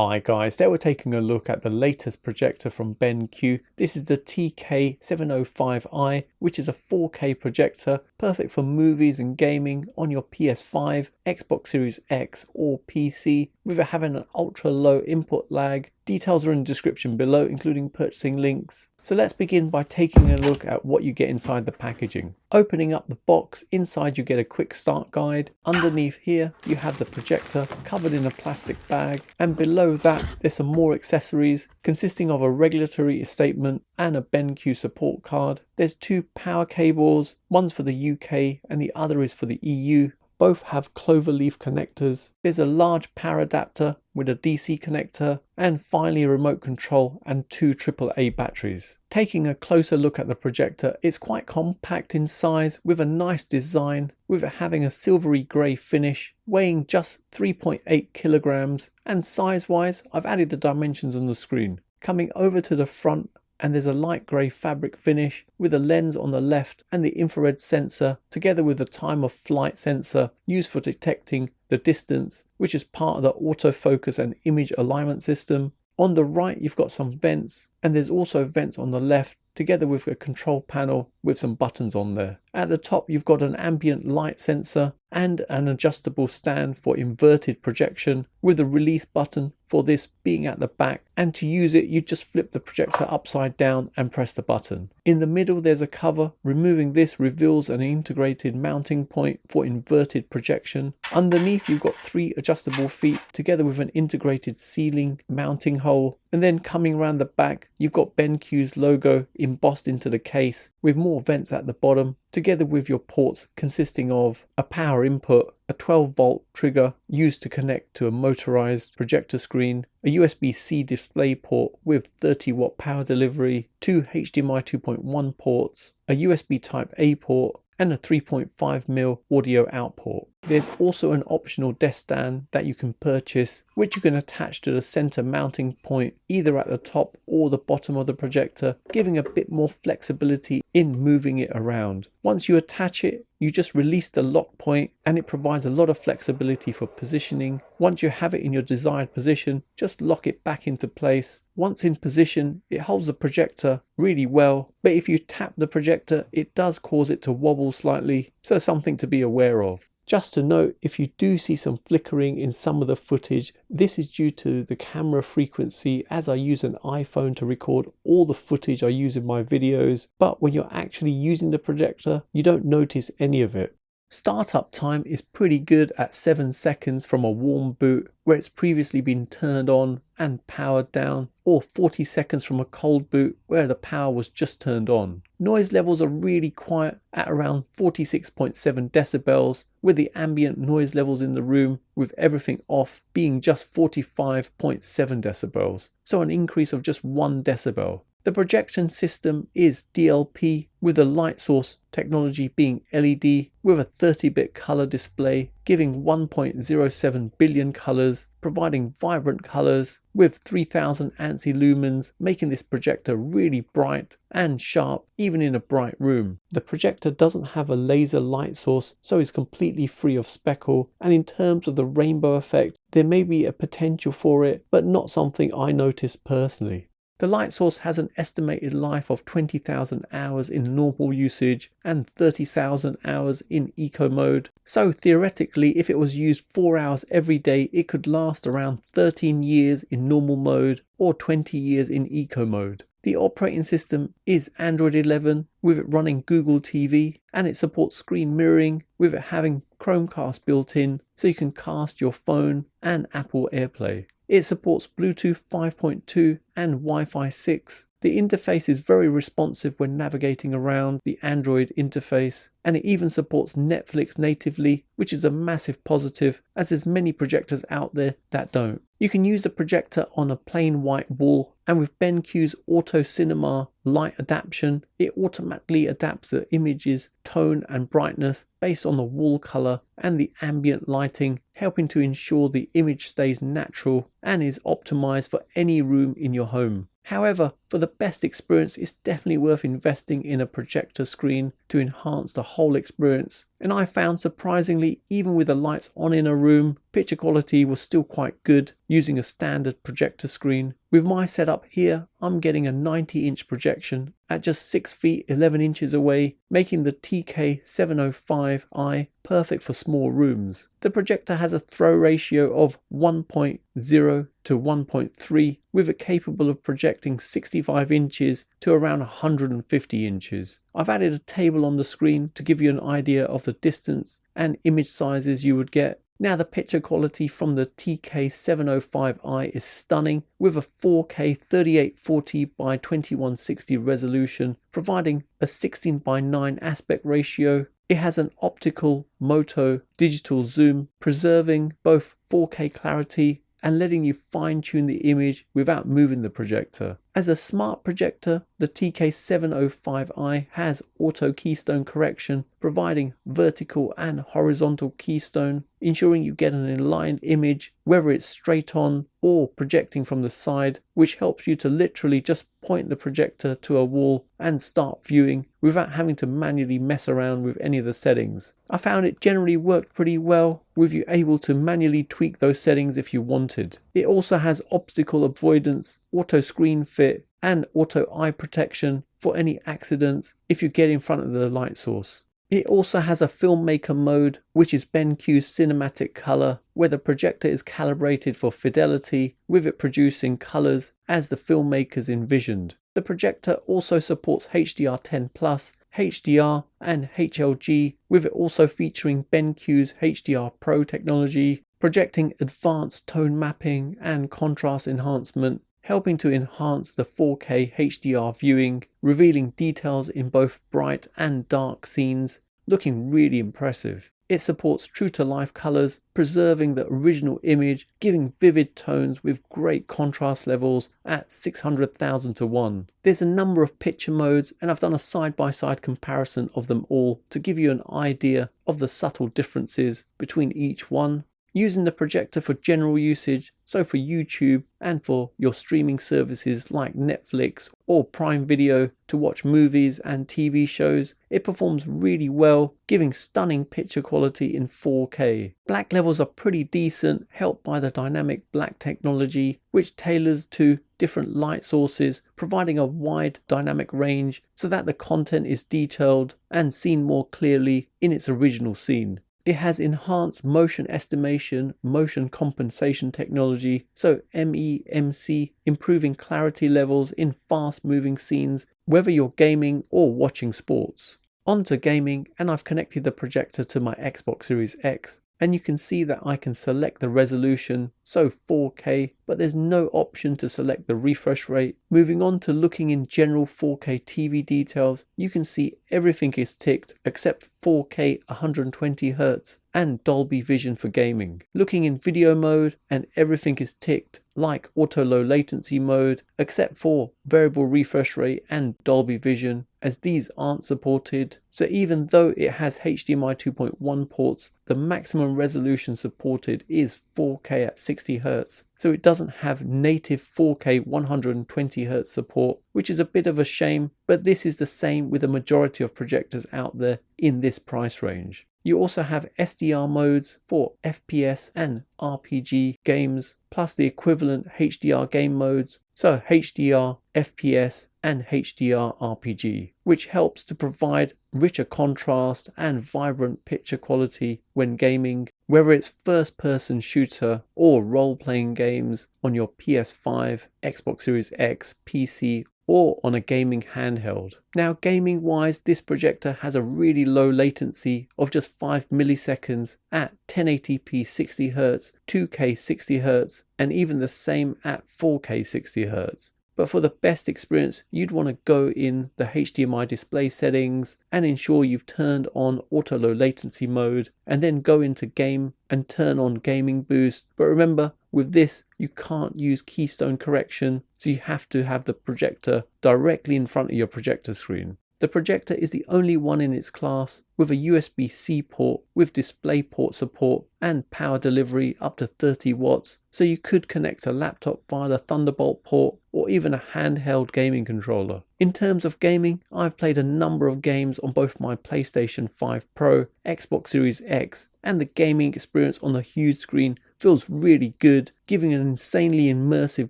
Hi guys, today we're taking a look at the latest projector from BenQ. This is the TK705i, which is a 4K projector, perfect for movies and gaming on your PS5, Xbox Series X or PC, with it having an ultra low input lag. Details are in the description below, including purchasing links. So let's begin by taking a look at what you get inside the packaging. Opening up the box, inside you get a quick start guide. Underneath here you have the projector covered in a plastic bag, and below that there's some more accessories consisting of a regulatory statement and a BenQ support card. There's two power cables, one's for the UK and the other is for the EU. Both have cloverleaf connectors. There's a large power adapter with a DC connector, and finally a remote control and two AAA batteries. Taking a closer look at the projector, it's quite compact in size with a nice design, with it having a silvery grey finish, weighing just 3.8 kilograms, and size wise I've added the dimensions on the screen. Coming over to the front, and there's a light grey fabric finish with a lens on the left and the infrared sensor, together with the time of flight sensor used for detecting the distance, which is part of the autofocus and image alignment system. On the right you've got some vents, and there's also vents on the left, together with a control panel with some buttons on there. At the top you've got an ambient light sensor and an adjustable stand for inverted projection, with a release button for this being at the back, and to use it you just flip the projector upside down and press the button. In the middle there's a cover. Removing this reveals an integrated mounting point for inverted projection. Underneath you've got three adjustable feet together with an integrated ceiling mounting hole, and then coming around the back you've got BenQ's logo embossed into the case, with more vents at the bottom, together with your ports consisting of a power input, a 12-volt trigger used to connect to a motorized projector screen, a USB-C display port with 30-watt power delivery, two HDMI 2.1 ports, a USB Type-A port, and a 3.5mm audio out port. There's also an optional desk stand that you can purchase, which you can attach to the center mounting point either at the top or the bottom of the projector, giving a bit more flexibility in moving it around. Once you attach it, you just release the lock point and it provides a lot of flexibility for positioning. Once you have it in your desired position, just lock it back into place. Once in position, it holds the projector really well, but if you tap the projector, it does cause it to wobble slightly, so something to be aware of. Just to note, if you do see some flickering in some of the footage, this is due to the camera frequency, as I use an iPhone to record all the footage I use in my videos, but when you're actually using the projector, you don't notice any of it. Startup time is pretty good at 7 seconds from a warm boot where it's previously been turned on and powered down, or 40 seconds from a cold boot where the power was just turned on. Noise levels are really quiet at around 46.7 decibels, with the ambient noise levels in the room with everything off being just 45.7 decibels, so an increase of just 1 decibel. The projection system is DLP, with the light source technology being LED, with a 30-bit color display giving 1.07 billion colors, providing vibrant colors with 3000 ANSI lumens, making this projector really bright and sharp even in a bright room. The projector doesn't have a laser light source, so is completely free of speckle, and in terms of the rainbow effect, there may be a potential for it, but not something I noticed personally. The light source has an estimated life of 20,000 hours in normal usage and 30,000 hours in eco mode. So theoretically, if it was used 4 hours every day, it could last around 13 years in normal mode or 20 years in eco mode. The operating system is Android 11, with it running Google TV, and it supports screen mirroring, with it having Chromecast built in, so you can cast your phone and Apple AirPlay. It supports Bluetooth 5.2 and Wi-Fi 6. The interface is very responsive when navigating around the Android interface, and it even supports Netflix natively, which is a massive positive, as there's many projectors out there that don't. You can use the projector on a plain white wall, and with BenQ's Auto Cinema light adaptation, it automatically adapts the image's tone and brightness based on the wall color and the ambient lighting, helping to ensure the image stays natural and is optimized for any room in your home. However, for the best experience, it's definitely worth investing in a projector screen to enhance the whole experience. And I found surprisingly, even with the lights on in a room, picture quality was still quite good using a standard projector screen. With my setup here, I'm getting a 90-inch projection at just 6 feet 11 inches away, making the TK705i perfect for small rooms. The projector has a throw ratio of 1.0 to 1.3, with it capable of projecting 65 inches to around 150 inches. I've added a table on the screen to give you an idea of the distance and image sizes you would get. Now the picture quality from the TK705i is stunning, with a 4K 3840 by 2160 resolution, providing a 16:9 aspect ratio. It has an optical Moto digital zoom, preserving both 4K clarity and letting you fine-tune the image without moving the projector. As a smart projector, the TK705i has auto keystone correction, providing vertical and horizontal keystone, ensuring you get an aligned image, whether it's straight on or projecting from the side, which helps you to literally just point the projector to a wall and start viewing without having to manually mess around with any of the settings. I found it generally worked pretty well, with you able to manually tweak those settings if you wanted. It also has obstacle avoidance, auto screen fit, and auto eye protection for any accidents if you get in front of the light source. It also has a filmmaker mode, which is BenQ cinematic color, where the projector is calibrated for fidelity, with it producing colors as the filmmakers envisioned. The projector also supports HDR10+, HDR and HLG, with it also featuring BenQ's HDR Pro technology, projecting advanced tone mapping and contrast enhancement, helping to enhance the 4K HDR viewing, revealing details in both bright and dark scenes, looking really impressive. It supports true-to-life colors, preserving the original image, giving vivid tones with great contrast levels at 600,000 to 1. There's a number of picture modes, and I've done a side-by-side comparison of them all to give you an idea of the subtle differences between each one. Using the projector for general usage, so for YouTube and for your streaming services like Netflix or Prime Video to watch movies and TV shows, it performs really well, giving stunning picture quality in 4K. Black levels are pretty decent, helped by the dynamic black technology, which tailors to different light sources, providing a wide dynamic range so that the content is detailed and seen more clearly in its original scene. It has enhanced motion estimation, motion compensation technology, so MEMC, improving clarity levels in fast-moving scenes, whether you're gaming or watching sports. On to gaming, and I've connected the projector to my Xbox Series X, and you can see that I can select the resolution, so 4K, but there's no option to select the refresh rate. Moving on to looking in general 4K TV details, you can see everything is ticked except 4K 120Hz and Dolby Vision for gaming. Looking in video mode, and everything is ticked, like auto low latency mode, except for variable refresh rate and Dolby Vision, as these aren't supported. So even though it has HDMI 2.1 ports, the maximum resolution supported is 4K at 60Hz. So it doesn't have native 4K 120Hz support, which is a bit of a shame, but this is the same with the majority of projectors out there in this price range. You also have SDR modes for FPS and RPG games, plus the equivalent HDR game modes, so HDR, FPS and HDR RPG, which helps to provide richer contrast and vibrant picture quality when gaming, whether it's first-person shooter or role-playing games on your PS5, Xbox Series X, PC, or on a gaming handheld. Now, gaming wise, this projector has a really low latency of just 5 milliseconds at 1080p 60Hz, 2K 60Hz, and even the same at 4K 60Hz. But for the best experience, you'd want to go in the HDMI display settings and ensure you've turned on auto low latency mode, and then go into game and turn on gaming boost. But remember, with this, you can't use keystone correction, so you have to have the projector directly in front of your projector screen. The projector is the only one in its class with a USB-C port with DisplayPort support and power delivery up to 30 watts, so you could connect a laptop via the Thunderbolt port or even a handheld gaming controller. In terms of gaming, I've played a number of games on both my PlayStation 5 Pro, Xbox Series X, and the gaming experience on the huge screen feels really good, giving an insanely immersive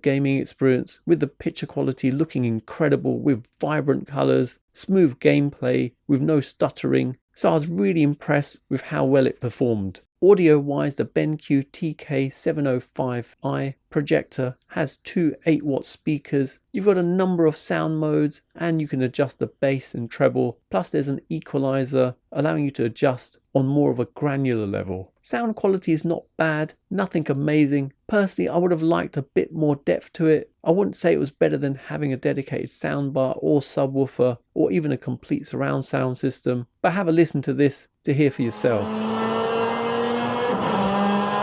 gaming experience with the picture quality looking incredible with vibrant colours, smooth gameplay with no stuttering, so I was really impressed with how well it performed. Audio wise, the BenQ TK705i projector has two 8-watt speakers. You've got a number of sound modes and you can adjust the bass and treble, plus there's an equalizer allowing you to adjust on more of a granular level. Sound quality is not bad, nothing amazing. Personally, I would have liked a bit more depth to it. I wouldn't say it was better than having a dedicated soundbar or subwoofer or even a complete surround sound system, but have a listen to this to hear for yourself.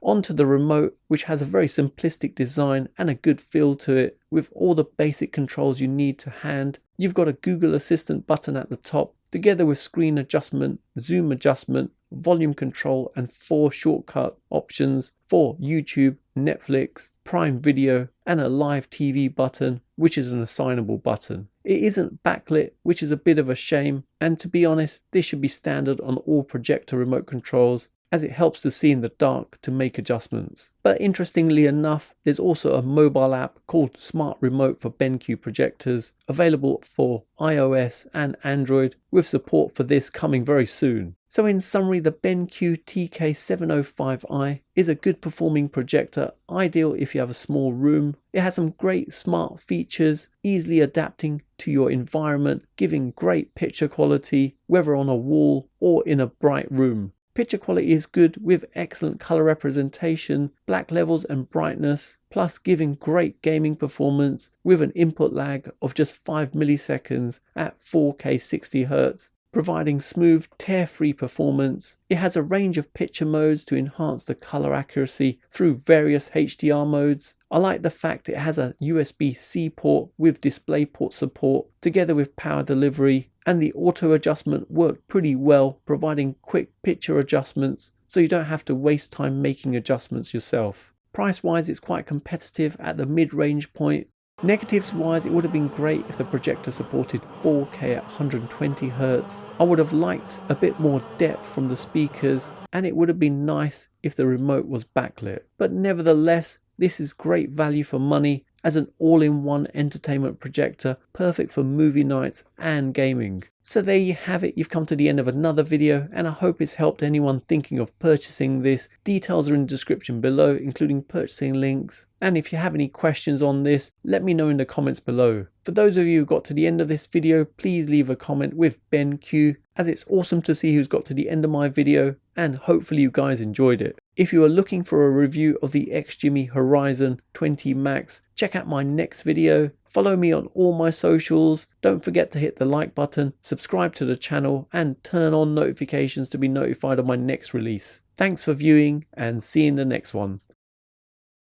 Onto the remote, which has a very simplistic design and a good feel to it with all the basic controls you need to hand. You've got a Google Assistant button at the top, together with screen adjustment, zoom adjustment, volume control, and 4 shortcut options for YouTube, Netflix, Prime Video, and a live TV button, which is an assignable button. It isn't backlit, which is a bit of a shame, and to be honest, this should be standard on all projector remote controls, as it helps to see in the dark to make adjustments. But interestingly enough, there's also a mobile app called Smart Remote for BenQ projectors, available for iOS and Android, with support for this coming very soon. So in summary, the BenQ TK705i is a good performing projector, ideal if you have a small room. It has some great smart features, easily adapting to your environment, giving great picture quality, whether on a wall or in a bright room. Picture quality is good with excellent color representation, black levels and brightness, plus giving great gaming performance with an input lag of just 5 milliseconds at 4K 60Hz, providing smooth, tear-free performance. It has a range of picture modes to enhance the color accuracy through various HDR modes. I like the fact it has a USB-C port with DisplayPort support, together with power delivery, and the auto adjustment worked pretty well, providing quick picture adjustments so you don't have to waste time making adjustments yourself. Price wise, it's quite competitive at the mid-range point. Negatives wise, it would have been great if the projector supported 4K at 120Hz. I would have liked a bit more depth from the speakers, and it would have been nice if the remote was backlit. But nevertheless, this is great value for money as an all-in-one entertainment projector, perfect for movie nights and gaming. So there you have it, you've come to the end of another video, and I hope it's helped anyone thinking of purchasing this. Details are in the description below, including purchasing links. And if you have any questions on this, let me know in the comments below. For those of you who got to the end of this video, please leave a comment with BenQ, as it's awesome to see who's got to the end of my video, and hopefully you guys enjoyed it. If you are looking for a review of the XGIMI Horizon 20 Max, check out my next video. Follow me on all my socials. Don't forget to hit the like button, subscribe to the channel, and turn on notifications to be notified of my next release. Thanks for viewing, and see you in the next one.